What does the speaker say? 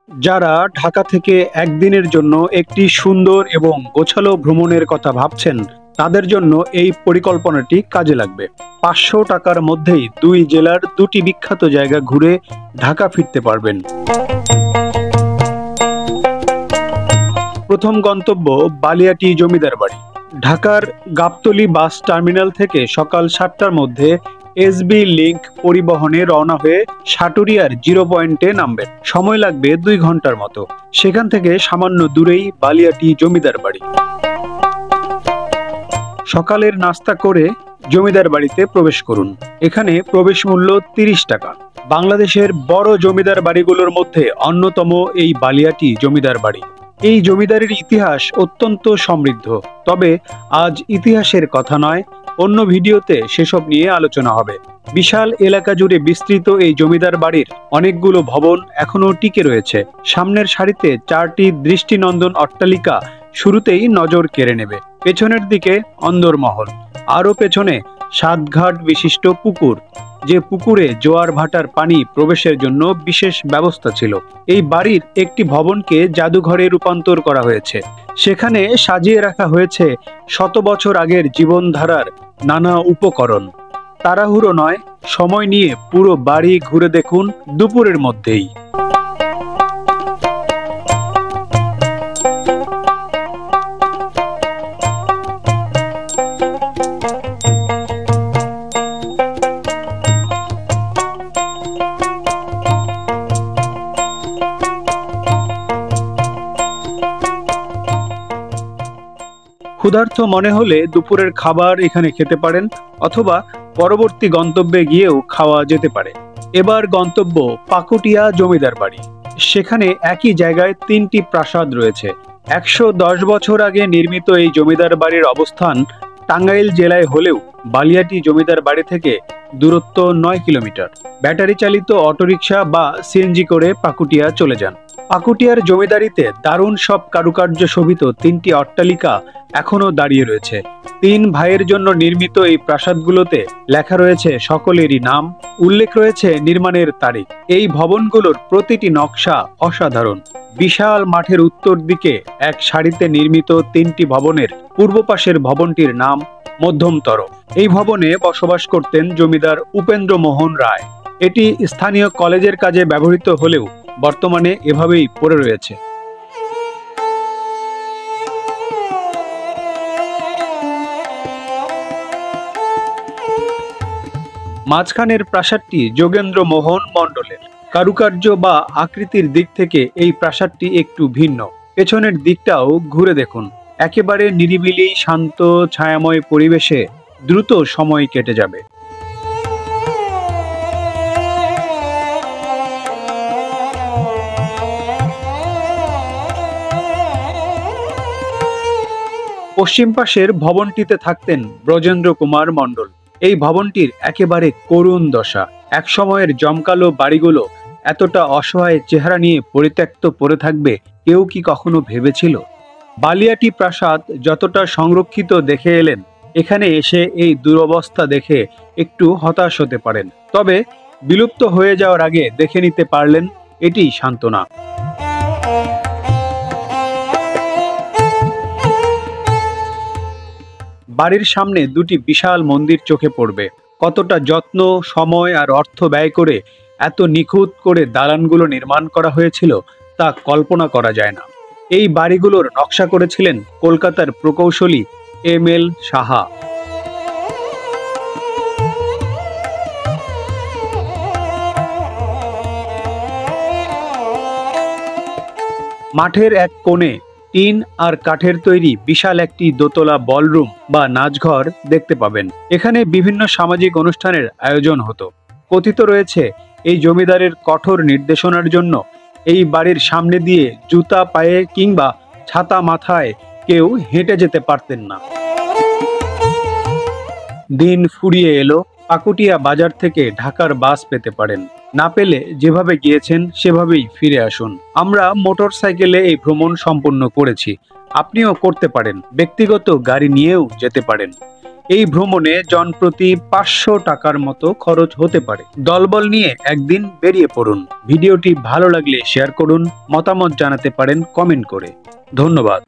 যারা ঢাকা থেকে একদিনের জন্য একটি সুন্দর এবং গোছালো ভ্রমণের কথা ভাবছেন, তাদের জন্য এই পরিকল্পনাটি কাজে লাগবে। ৫০০ টাকার মধ্যেই ২ জেলার ২টি বিখ্যাত জায়গা ঘুরে ঢাকা ফিরতে পারবেন। প্রথম গন্তব্য বালিয়াটি জমিদার বাড়ি। ঢাকার গাবতলী বাস টার্মিনাল থেকে সকাল ৭টার মধ্যে এসবি লিংক পরিবহনে রওনা হয়ে সাটুরিয়ার 0 পয়েন্টে নামবেন। সময় লাগবে ২ ঘন্টার মতো। সেখান থেকে সামান্য দূরেই বালিয়াটি জমিদার বাড়ি। সকালের নাস্তা করে জমিদার বাড়িতে প্রবেশ করুন। এখানে প্রবেশ মূল্য ৩০ টাকা। বাংলাদেশের বড় জমিদার বাড়িগুলোর মধ্যে অন্যতম এই বালিয়াটি জমিদার বাড়ি। এই জমিদারির ইতিহাস অত্যন্ত সমৃদ্ধ, তবে আজ ইতিহাসের কথা নয়, অন্য ভিডিওতে সেসব নিয়ে আলোচনা হবে। বিশাল এলাকা জুড়ে বিস্তৃত এই জমিদার বাড়ির অনেকগুলো ভবন এখনো টিকে রয়েছে। সামনের সারিতে 4টি দৃষ্টিনন্দন অট্টালিকা শুরুতেই নজর কেড়ে নেবে। পেছনের দিকে অন্দরমহল, আরও পেছনে 7 ঘাট বিশিষ্ট পুকুর, যে পুকুরে জোয়ার ভাটার পানি প্রবেশের জন্য বিশেষ ব্যবস্থা ছিল। এই বাড়ির একটি ভবনকে জাদুঘরে রূপান্তর করা হয়েছে। সেখানে সাজিয়ে রাখা হয়েছে শত বছর আগের জীবনধারার নানা উপকরণ। তাড়াহুড়ো নয়, সময় নিয়ে পুরো বাড়ি ঘুরে দেখুন দুপুরের মধ্যেই। ক্ষুধার্ত মনে হলে দুপুরের খাবার এখানে খেতে পারেন, অথবা পরবর্তী গন্তব্যে গিয়েও খাওয়া যেতে পারে। এবার গন্তব্য পাকুটিয়া জমিদার বাড়ি। সেখানে একই জায়গায় 3টি প্রাসাদ রয়েছে। 110 বছর আগে নির্মিত এই জমিদার বাড়ির অবস্থান টাঙ্গাইল জেলায় হলেও বালিয়াটি জমিদার বাড়ি থেকে দূরত্ব 9 কিলোমিটার। ব্যাটারি চালিত অটোরিকশা বা সিএনজি করে পাকুটিয়া চলে যান। পাকুটিয়ার জমিদারিতে দারুণ সব কারুকার্য শোভিত 3টি অট্টালিকা এখনো দাঁড়িয়ে রয়েছে। 3 ভাইয়ের জন্য নির্মিত এই প্রাসাদগুলোতে লেখা রয়েছে সকলেরই নাম, উল্লেখ রয়েছে নির্মাণের তারিখ। এই ভবনগুলোর প্রতিটি নকশা অসাধারণ। বিশাল মাঠের উত্তর দিকে এক সারিতে নির্মিত 3টি ভবনের পূর্ব পাশের ভবনটির নাম মধ্যমতর। এই ভবনে বসবাস করতেন জমিদার উপেন্দ্র মোহন রায়। এটি স্থানীয় কলেজের কাজে ব্যবহৃত হলেও বর্তমানে এভাবেই পড়ে রয়েছে। মাঝখানের প্রাসাদটি যোগেন্দ্র মোহন মণ্ডলের। কারুকার্য বা আকৃতির দিক থেকে এই প্রাসাদটি একটু ভিন্ন। পেছনের দিকটাও ঘুরে দেখুন। একেবারে নিরিবিলি শান্ত ছায়াময় পরিবেশে দ্রুত সময় কেটে যাবে। পশ্চিম পাশের ভবনটিতে থাকতেন ব্রজেন্দ্র কুমার মণ্ডল। এই ভবনটির একেবারে করুণ দশা। এক সময়ের জমকালো বাড়িগুলো এতটা অসহায় চেহারা নিয়ে পরিত্যক্ত পড়ে থাকবে, কেউ কি কখনো ভেবেছিল? বালিয়াটি প্রাসাদ যতটা সংরক্ষিত দেখে এলেন, এখানে এসে এই দুরবস্থা দেখে একটু হতাশ হতে পারেন। তবে বিলুপ্ত হয়ে যাওয়ার আগে দেখে নিতে পারলেন, এটি সান্ত্বনা। বাড়ির সামনে 2টি বিশাল মন্দির চোখে পড়বে। কতটা যত্ন, সময় আর অর্থ ব্যয় করে এত নিখুঁত করে দালানগুলো নির্মাণ করা হয়েছিল তা কল্পনা করা যায় না। এই বাড়িগুলোর নকশা করেছিলেন কলকাতার প্রকৌশলী ML সাহা। মাঠের এক কোণে টিন আর কাঠের তৈরি বিশাল একটি দোতলা বলরুম বা নাচঘর দেখতে পাবেন। এখানে বিভিন্ন সামাজিক অনুষ্ঠানের আয়োজন হতো। কথিত রয়েছে এই জমিদারের কঠোর নির্দেশনার জন্য এই বাড়ির সামনে দিয়ে জুতা পায়ে কিংবা ছাতা মাথায় কেউ হেঁটে যেতে পারতেন না। দিন ফুরিয়ে এলো। পাকুটিয়া বাজার থেকে ঢাকার বাস পেতে পারেন, না পেলে যেভাবে গিয়েছেন সেভাবেই ফিরে আসুন। আমরা মোটরসাইকেলে এই ভ্রমণ সম্পন্ন করেছি, আপনিও করতে পারেন। ব্যক্তিগত গাড়ি নিয়েও যেতে পারেন। এই ভ্রমণে জনপ্রতি 500 টাকার মতো খরচ হতে পারে। দলবল নিয়ে একদিন বেরিয়ে পড়ুন। ভিডিওটি ভালো লাগলে শেয়ার করুন, মতামত জানাতে পারেন কমেন্ট করে। ধন্যবাদ।